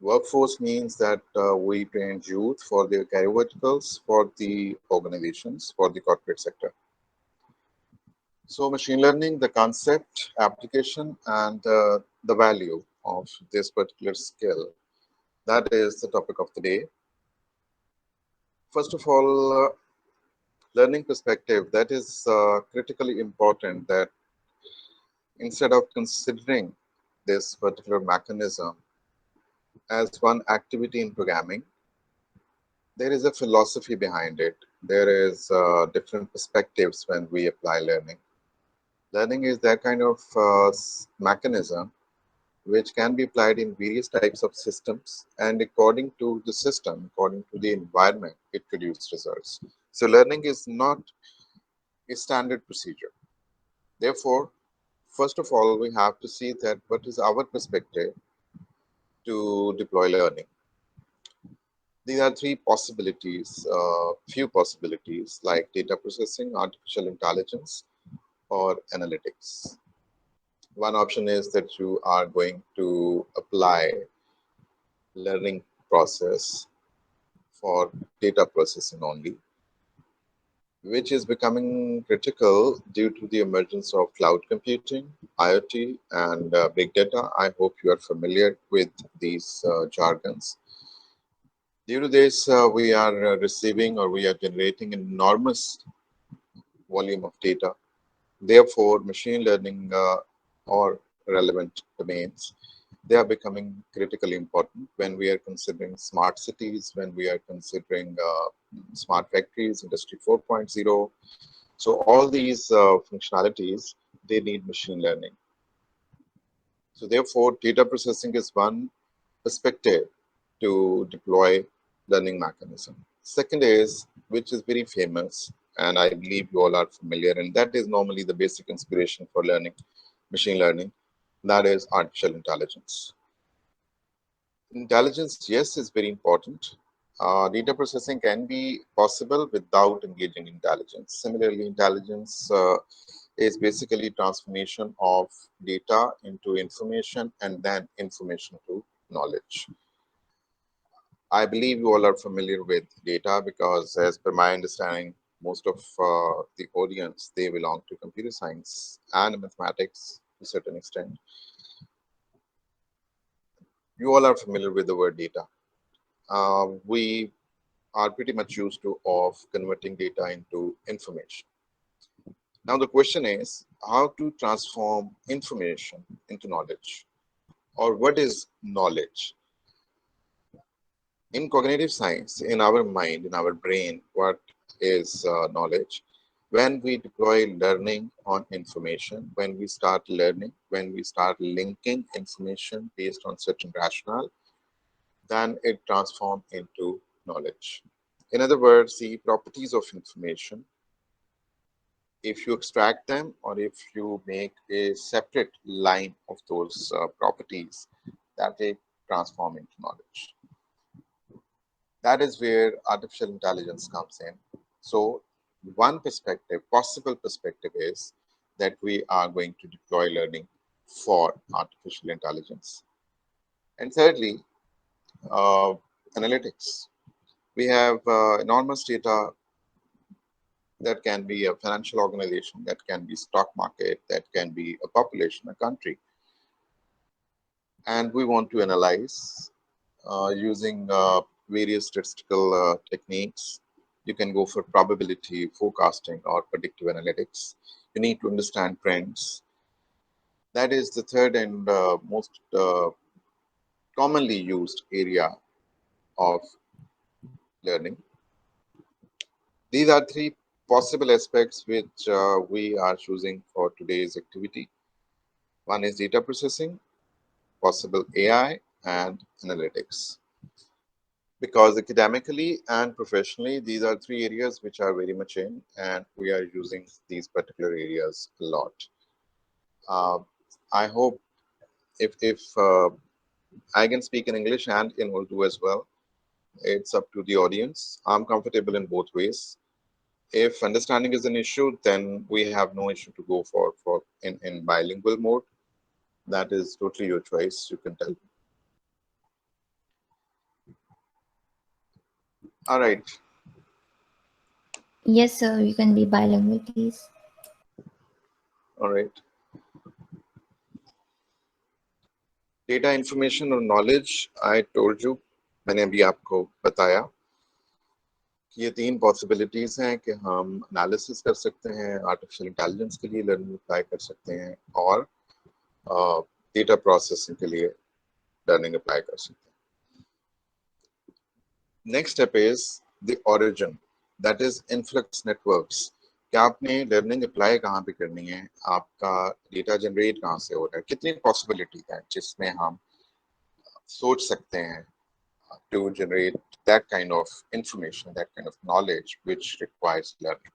Workforce means that we train youth for their career verticals, for the organizations, for the corporate sector. So machine learning, the concept, application, and the value of this particular skill, that is the topic of the day. First of all, learning perspective, that is critically important, that instead of considering this particular mechanism as one activity in programming, there is a philosophy behind it. There is different perspectives when we apply learning. Learning is that kind of mechanism which can be applied in various types of systems, and according to the system, according to the environment, it produces results. So learning is not a standard procedure. Therefore, first of all, we have to see that what is our perspective to deploy learning. These are three possibilities, few possibilities, like data processing, artificial intelligence, or analytics. One option is that you are going to apply learning process for data processing only, which is becoming critical due to the emergence of cloud computing, IoT, and big data. I hope you are familiar with these jargons. Due to this, we are receiving or we are generating enormous volume of data. Therefore, machine learning or relevant domains, they are becoming critically important when we are considering smart cities, when we are considering smart factories, Industry 4.0. So all these functionalities, they need machine learning. So therefore, data processing is one perspective to deploy learning mechanism. Second is, which is very famous, and I believe you all are familiar, and that is normally the basic inspiration for learning, machine learning, that is artificial intelligence. Intelligence, yes, is very important. Data processing can be possible without engaging intelligence. Similarly, intelligence is basically transformation of data into information and then information to knowledge. I believe you all are familiar with data because, as per my understanding, most of the audience, they belong to computer science and mathematics to a certain extent. You all are familiar with the word data. We are pretty much used to of converting data into information. Now the question is how to transform information into knowledge, or what is knowledge? In cognitive science, in our mind, in our brain, what is knowledge? When we deploy learning on information, when we start learning, when we start linking information based on certain rationale, then it transforms into knowledge. In other words, the properties of information, if you extract them or if you make a separate line of those properties, that they transform into knowledge. That is where artificial intelligence comes in. So one perspective, possible perspective, is that we are going to deploy learning for artificial intelligence. And thirdly, uh, analytics. We have enormous data that can be a financial organization, that can be stock market, that can be a population, a country. And we want to analyze using various statistical techniques. You can go for probability forecasting or predictive analytics. You need to understand trends. That is the third and most commonly used area of learning. These are three possible aspects which we are choosing for today's activity. One is data processing, possible AI, and analytics. Because academically and professionally, these are three areas which are very much in, and we are using these particular areas a lot. Uh, I hope if I can speak in English and in Urdu as well, it's up to the audience. I'm comfortable in both ways. If understanding is an issue, then we have no issue to go for in bilingual mode. That is totally your choice. You can tell. All right. Yes, sir, you can be bilingual, please. All right. Data information और knowledge, I told you, मैंने अभी आपको बताया कि ये तीन possibilities हैं कि हम एनालिसिस कर सकते हैं, आर्टिफिशियल इंटेलिजेंस के लिए लर्निंग अप्लाई कर सकते हैं, और डेटा प्रोसेसिंग के लिए लर्निंग अप्लाई कर सकते हैं। Next step is the origin, that is influx networks. क्या आपने लर्निंग अप्लाई कहाँ पे करनी है, आपका डेटा जनरेट कहाँ से हो रहा है, कितनी पॉसिबिलिटी है जिसमें हम सोच सकते हैं to generate that kind of information, that kind of knowledge which requires learning.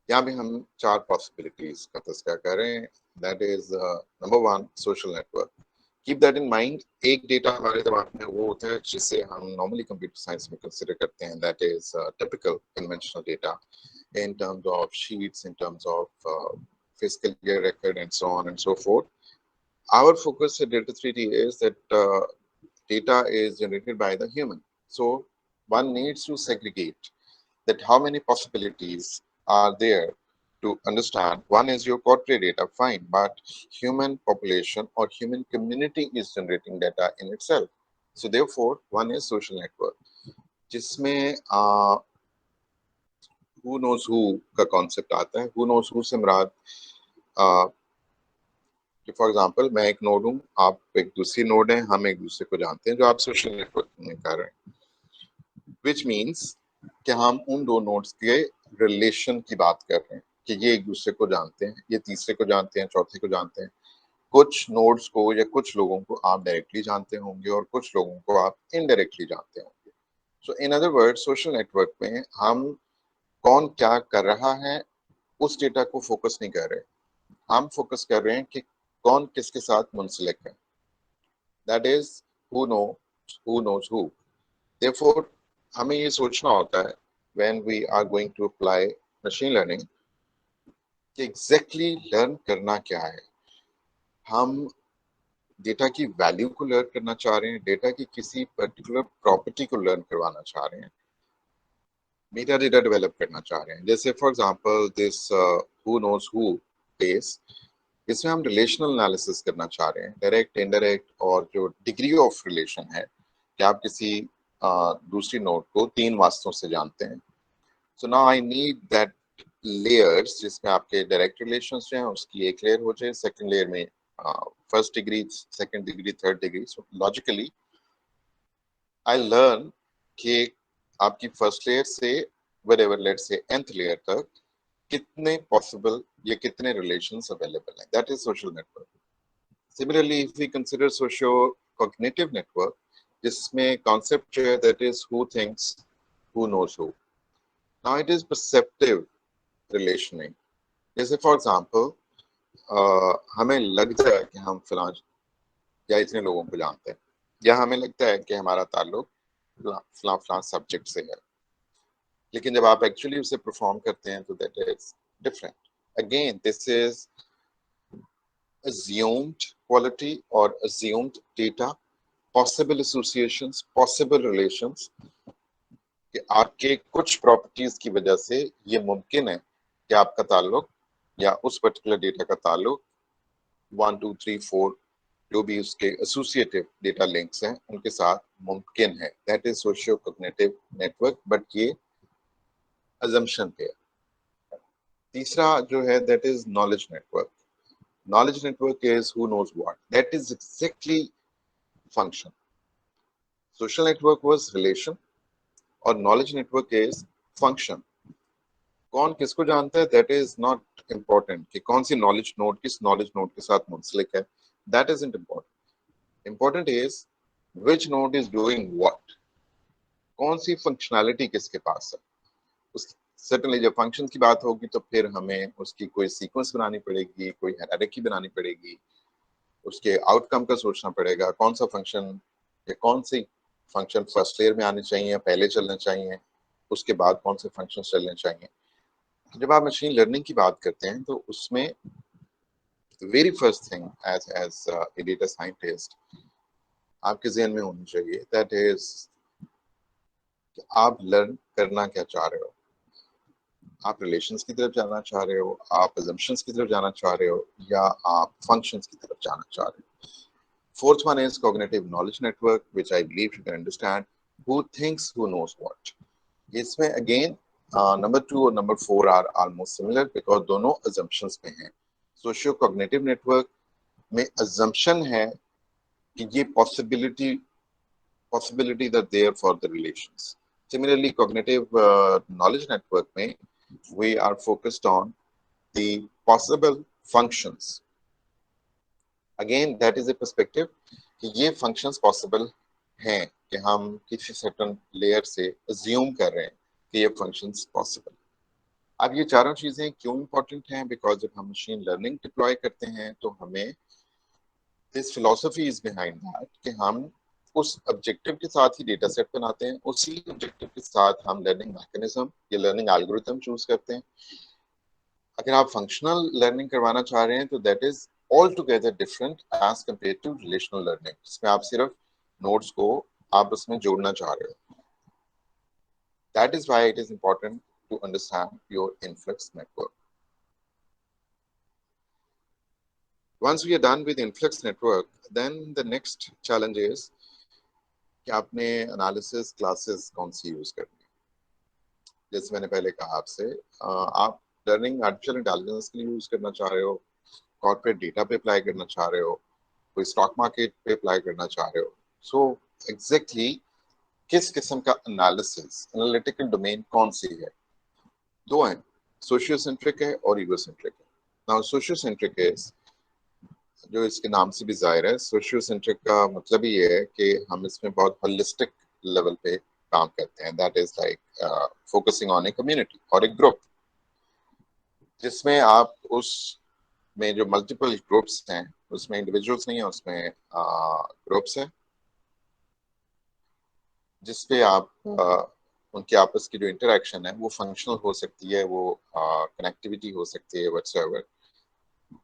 यहाँ भी हम चार पॉसिबिलिटीज का तस्करा कर रहे हैं। That is number one, social network. Keep that in mind. एक डेटा हमारे दिमाग में वो होता है जिसे हम नॉर्मली कंप्यूटर साइंस में कंसिडर करते हैं, that is typical conventional data in terms of sheets, in terms of fiscal year record, and so on and so forth. Our focus at Delta 3D is that data is generated by the human. So one needs to segregate that how many possibilities are there to understand. One is your corporate data, fine, but human population or human community is generating data in itself. So therefore, one is social network, जिसमें who knows who का concept आता है। who knows who से मुराद for example मैं एक node हूँ, आप एक दूसरी नोड है, हम एक दूसरे को जानते हैं, जो आप सोशल नेटवर्क में कर रहे हैं, विच मीन्स कि हम उन दो नोड्स के रिलेशन की बात कर रहे हैं कि ये एक दूसरे को जानते हैं, ये तीसरे को जानते हैं, चौथे को जानते हैं। कुछ नोड्स को या कुछ लोगों को आप डायरेक्टली जानते होंगे और कुछ लोगों को आप इनडायरेक्टली जानते होंगे। So in other word, social network में हम कौन क्या कर रहा है उस डेटा को फोकस नहीं कर रहे, हम फोकस कर रहे हैं कि कौन किसके साथ मुंसलिक है। That is who knows who. Therefore, हमें ये सोचना होता है when we are going to apply machine learning कि एग्जैक्टली लर्न करना क्या है। हम डेटा की वैल्यू को लर्न करना चाह रहे हैं, डेटा की किसी पर्टिकुलर प्रॉपर्टी को लर्न करवाना चाह रहे हैं, मेटा डेटा डेवलप करना चाह रहे हैं। जैसे for example this who knows who case, इसमें हम रिलेशनल एनालिसिस करना चाह रहे हैं, डायरेक्ट, इनडायरेक्ट, और जो डिग्री ऑफ रिलेशन है कि आप किसी दूसरी नोड को तीन वास्तों से जानते हैं। So now I need that layers जिसमें आपके डायरेक्ट रिलेशंस जो हैं उसकी एक लेयर हो जाए, सेकंड लेयर में first degree, second degree, third degree. So logically I learn कि आपकी फर्स्ट लेयर से wherever let's say nth layer तक कितने पॉसिबल या कितने रिलेशंस अवेलेबल हैं। That is social network. Similarly if we consider socio cognitive network, जिसमें concept जो है that is who thinks, who knows who. Now it is perceptive relationing. जैसे for example हमें लग जाए कि हम फिलहाल या इतने लोगों को जानते हैं, या हमें लगता है कि हमारा ताल्लुक फलां फलां सब्जेक्ट से है, लेकिन जब आप एक्चुअली उसे परफॉर्म करते हैं तो that is different. Again this is assumed quality or assumed data, possible associations, possible relations, कि आपके कुछ प्रॉपर्टीज की वजह से ये मुमकिन है कि आपका ताल्लुक या उस पर्टिकुलर डेटा का ताल्लुक 1 2 3 4 जो भी उसके एसोसिएटिव डेटा लिंक्स हैं उनके साथ मुमकिन है। That is socio cognitive network, but ये अजम्पशन पे है। तीसरा जो है that is knowledge network. Knowledge network is who knows what, that is exactly function. Social network was relation और नॉलेज नेटवर्क इज फंक्शन। कौन किसको जानता है दैट इज नॉट इम्पोर्टेंट, कि कौन सी नॉलेज नोड किस नॉलेज नोड के साथ मुंसलिक है, that isn't important. Important is which node is doing what, कौन सी फंक्शनैलिटी किसके पास है। उस सर्टेनली जब फंक्शन की बात होगी तो फिर हमें उसकी कोई सीक्वेंस बनानी पड़ेगी, कोई हायरार्की बनानी पड़ेगी, उसके आउटकम का सोचना पड़ेगा, कौन सा फंक्शन या कौन सी फंक्शन फर्स्ट लेयर में आने चाहिए या पहले चलने चाहिए, उसके बाद कौन से फंक्शन चलने चाहिए। जब आप मशीन लर्निंग की बात करते हैं तो उसमें very first thing as a data scientist आपके जहन में होनी चाहिए दैट इज कि आप लर्न करना क्या चाह रहे हो। आप रिलेशंस की तरफ जाना चाह रहे हो, आप assumptions की तरफ जाना चाह रहे हो, या आप functions की तरफ जाना चाह रहे हो। Fourth one is cognitive knowledge network, which I believe you can understand. Who thinks, who knows what. इसमें again number 2 और number 4 are almost similar because दोनों assumptions में हैं। Socio cognitive network में assumption है कि ये possibilities are there for the relations. Similarly, cognitive knowledge network में we are focused on the possible functions. Again, that is a perspective कि ये functions possible हैं कि हम किसी certain layer से assume कर रहे हैं कि ये functions possible. अब ये चारों चीजें क्यों important हैं? Because जब हम machine learning deploy करते हैं तो हमें this philosophy is behind that कि हम उस ऑब्जेक्टिव के साथ ही डेटा सेट बनाते हैं, उसी ऑब्जेक्टिव के साथ हम लर्निंग मैकेनिज्म या लर्निंग एल्गोरिथम चूज करते हैं। अगर आप फंक्शनल लर्निंग करवाना चाह रहे हैं तो that is all together different as compare to relational learning, जिसमें आप सिर्फ नोट्स को आप उसमें जोड़ना चाह रहे हो। That is why it is important to understand your influx network. Once we are done with influx network, then the next challenge is कि आपने एनालिसिस क्लासेस कौन सी यूज करनी है। जैसे मैंने पहले कहा आपसे, आप लर्निंग आर्टिफिशियल इंटेलिजेंस के लिए यूज करना चाह रहे हो, कॉर्पोरेट डेटा पे अप्लाई करना चाह रहे हो, कोई स्टॉक मार्केट पे अप्लाई करना चाह रहे हो। सो एग्जैक्टली किस किस्म का एनालिसिस, एनालिटिकल डोमेन कौन सी है? दो हैं, सोशियोसेंट्रिक है और ईगोसेंट्रिक है। नाउ सोशियोसेंट्रिक इज, जो इसके नाम से भी जाहिर है, सोशियोसेंट्रिक का मतलब ही है कि हम इसमें बहुत होलिस्टिक लेवल पे काम करते हैं। That is like focusing on a community और एक ग्रुप, जिसमें आप उस में जो मल्टीपल ग्रुप्स हैं उसमें इंडिविजुअल्स नहीं है, उसमें ग्रुप्स हैं, जिसपे आप उनके आपस की जो इंटरेक्शन है वो फंक्शनल हो सकती है, वो कनेक्टिविटी हो सकती है, whatsoever.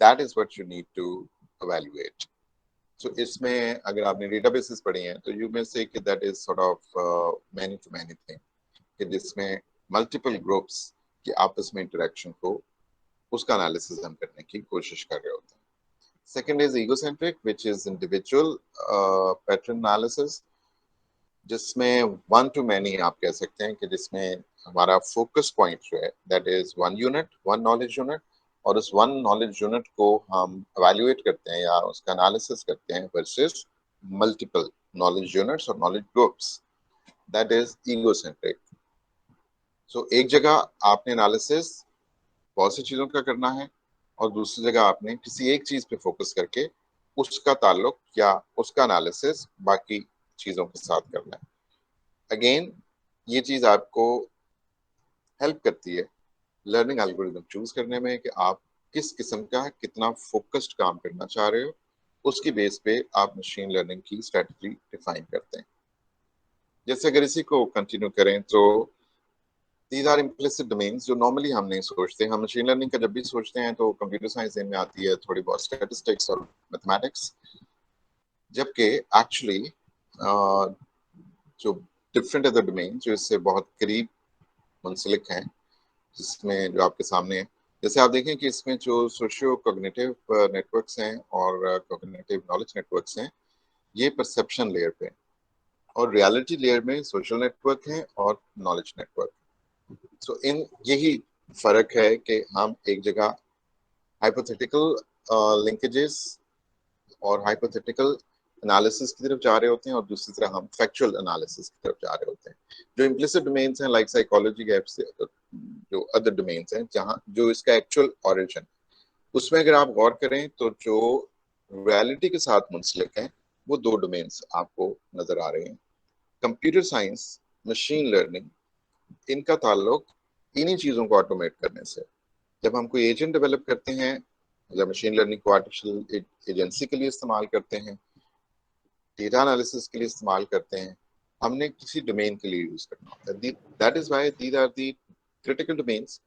That is what you need to evaluate. So इसमें अगर आपने डेटाबेसेस पढ़ी हैं तो यू मे से कि that is sort of many to many thing, कि जिसमें मल्टीपल ग्रुप्स की आपस में इंटरेक्शन को, उसका एनालिसिस हम करने की कोशिश कर रहे होते हैं। Second is egocentric, which is individual pattern analysis, जिसमें वन टू मैनी आप कह सकते हैं, कि जिसमें हमारा फोकस पॉइंट जो है that is one unit, one knowledge unit, और उस वन नॉलेज यूनिट को हम एवेल्युएट करते हैं या उसका एनालिसिस करते हैं वर्सेस मल्टीपल नॉलेज यूनिट्स और knowledge groups. That is egocentric. So एक जगह आपने एनालिसिस बहुत सी चीजों का करना है और दूसरी जगह आपने किसी एक चीज पे फोकस करके उसका ताल्लुक या उसका एनालिसिस बाकी चीजों के साथ करना है। अगेन ये चीज आपको हेल्प करती है लर्निंग एल्गोरिथम चूज करने में कि आप किस किस्म का कितना फोकस्ड काम करना चाह रहे हो, उसकी बेस पे आप मशीन लर्निंग की स्ट्रेटजी डिफाइन करते हैं। जैसे अगर इसी को कंटिन्यू करें तो दीज आर इम्प्लिसिट डोमेन्स जो नॉर्मली हम नहीं सोचते। हम मशीन लर्निंग का जब भी सोचते हैं तो कंप्यूटर साइंस में आती है, थोड़ी बहुत स्टैटिस्टिक्स और मैथमेटिक्स, जबकि एक्चुअली जो डिफरेंट अदर डोमेन जो इससे बहुत करीब मुंसलिक हैं, जिसमें जो आपके सामने है, जैसे आप देखें कि इसमें जो सोशियो कॉग्निटिव नेटवर्क्स हैं और कॉग्निटिव नॉलेज नेटवर्क्स हैं, ये परसेप्शन लेयर पे, और रियलिटी लेयर में सोशल नेटवर्क है और नॉलेज नेटवर्क। सो इन यही फर्क है कि हम एक जगह हाइपोथेटिकल लिंकेजेस और हाइपोथेटिकल एनालिसिस की तरफ जा रहे होते हैं और दूसरी तरफ हम फैक्चुअल एनालिसिस की तरफ जा रहे होते हैं। जो इम्प्लिसिट डोमेन्स हैं लाइक साइकोलॉजी गैप्स, जो अदर डोमेन्स हैं जहाँ जो इसका एक्चुअल ओरिजिन, उसमें अगर आप गौर करें तो जो रियलिटी के साथ मुंसलिक हैं वो दो डोमेन्स आपको नजर आ रहे हैं। कंप्यूटर साइंस, मशीन लर्निंग, इनका ताल्लुक इन्हीं चीजों को ऑटोमेट करने से। जब हम कोई एजेंट डेवलप करते हैं या मशीन लर्निंग को आर्टिफिशियल एजेंसी के लिए इस्तेमाल करते हैं, डेटा एनालिसिस के लिए इस्तेमाल करते हैं, हमने किसी डोमेन के लिए यूज करना होता है। That is why these are the critical domains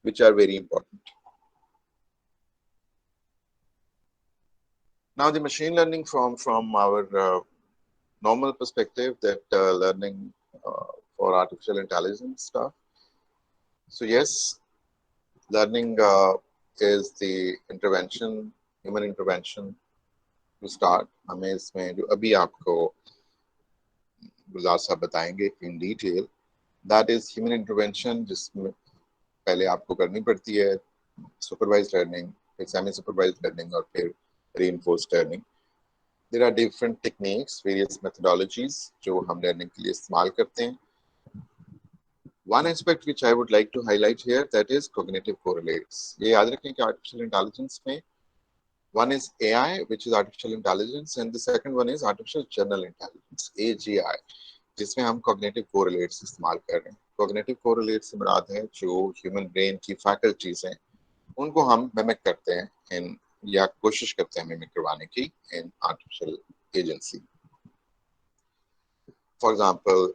which are very important. Now, the machine learning from our normal perspective, that learning for artificial intelligence stuff. So yes, learning is the intervention, human intervention to start. हमें इसमें जो अभी आपको गुलजार साहब बताएंगे in detail, that is human intervention, जिसमें पहले आपको करनी पड़ती है supervised learning, फिर semi supervised learning और फिर reinforced learning. There are different techniques, various methodologies जो हम learning के लिए इस्तेमाल करते हैं. One aspect which I would like to highlight here, that is cognitive correlates. ये याद रखें कि artificial intelligence में one is AI, which is artificial intelligence, and the second one is artificial general intelligence, AGI, जिसमें हम cognitive correlates इस्तेमाल कर रहे हैं. Cognitive correlates से मुराद है जो human brain की faculties हैं, उनको हम mimic करते हैं in या कोशिश करते हैं mimic करवाने की in artificial agency. For example,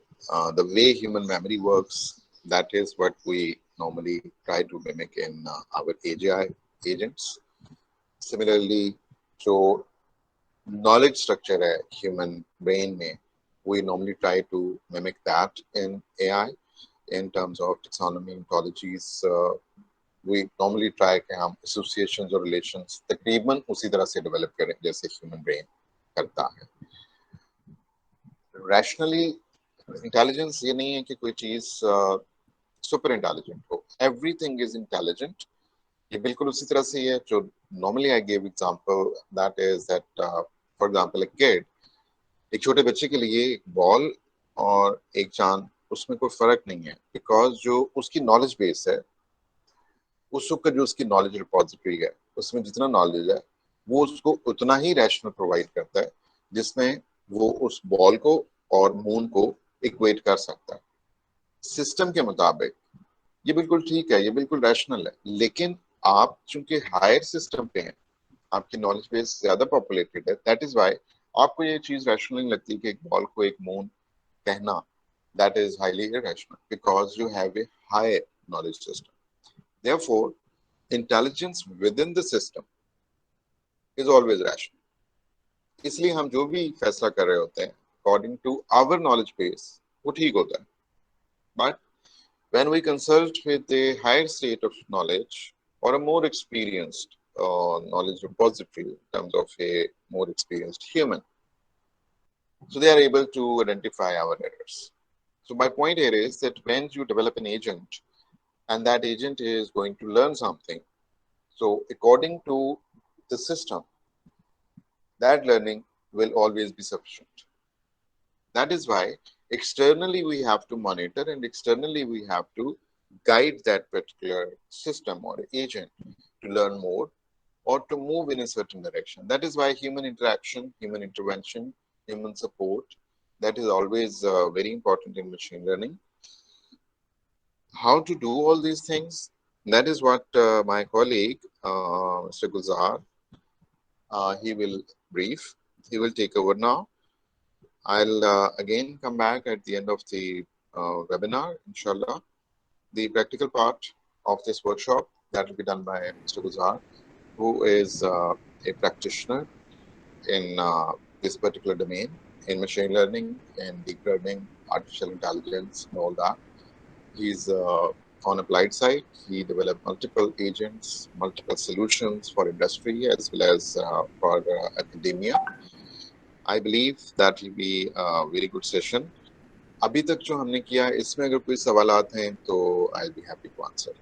the way human memory works, that is what we normally try to mimic in our AGI agents. Similarly, जो knowledge structure है human brain में, we normally try to mimic that in AI in terms of taxonomy, ontologies. We normally try कि हम associations और relations तकरीबन उसी तरह से develop करें जैसे human brain करता है. Rationally, intelligence ये नहीं है कि कोई चीज super intelligent हो. Everything is intelligent. ये बिल्कुल उसी तरह से है जो normally I gave example, that is that for example a kid, एक छोटे बच्चे के लिए एक बॉल और एक चांद उसमें कोई फर्क नहीं है, बिकॉज जो उसकी नॉलेज बेस है, उस वक्त जो उसकी नॉलेज रिपोजिटरी है, उसमें जितना नॉलेज है वो उसको उतना ही रैशनल प्रोवाइड करता है जिसमें वो उस बॉल को और मून को इक्वेट कर सकता है. सिस्टम के मुताबिक ये बिल्कुल ठीक है, ये बिल्कुल रैशनल है, लेकिन आप चूंकि हायर सिस्टम पे हैं, आपकी नॉलेज बेस ज्यादा पॉपुलेटेड है, दैट इज व्हाई आपको ये चीज रैशनल नहीं लगती कि एक बॉल को एक मून कहना, that is highly irrational because you have a higher knowledge system. Therefore intelligence within the system is always rational. इसलिए हम जो भी फैसला कर रहे होते हैं according to our knowledge base, वो ठीक होता है. But when we consult with a higher state of knowledge or a more experienced knowledge repository in terms of a more experienced human, so they are able to identify our errors. So my point here is that when you develop an agent and that agent is going to learn something, so according to the system, that learning will always be sufficient. That is why externally we have to monitor and externally we have to guide that particular system or agent to learn more or to move in a certain direction. That is why human interaction, human intervention, human support, that is always very important in machine learning. How to do all these things? That is what my colleague, Mr. Gulzar, he will brief. He will take over now. I'll again come back at the end of the webinar, inshallah. The practical part of this workshop, that will be done by Mr. Gulzar, who is a practitioner in this particular domain, in machine learning and deep learning, artificial intelligence, and all that. He's on applied side. He developed multiple agents, multiple solutions for industry as well as for academia. I believe that will be a very good session. अभी तक जो हमने किया इसमें अगर कोई सवालात हैं तो I'll be happy to answer.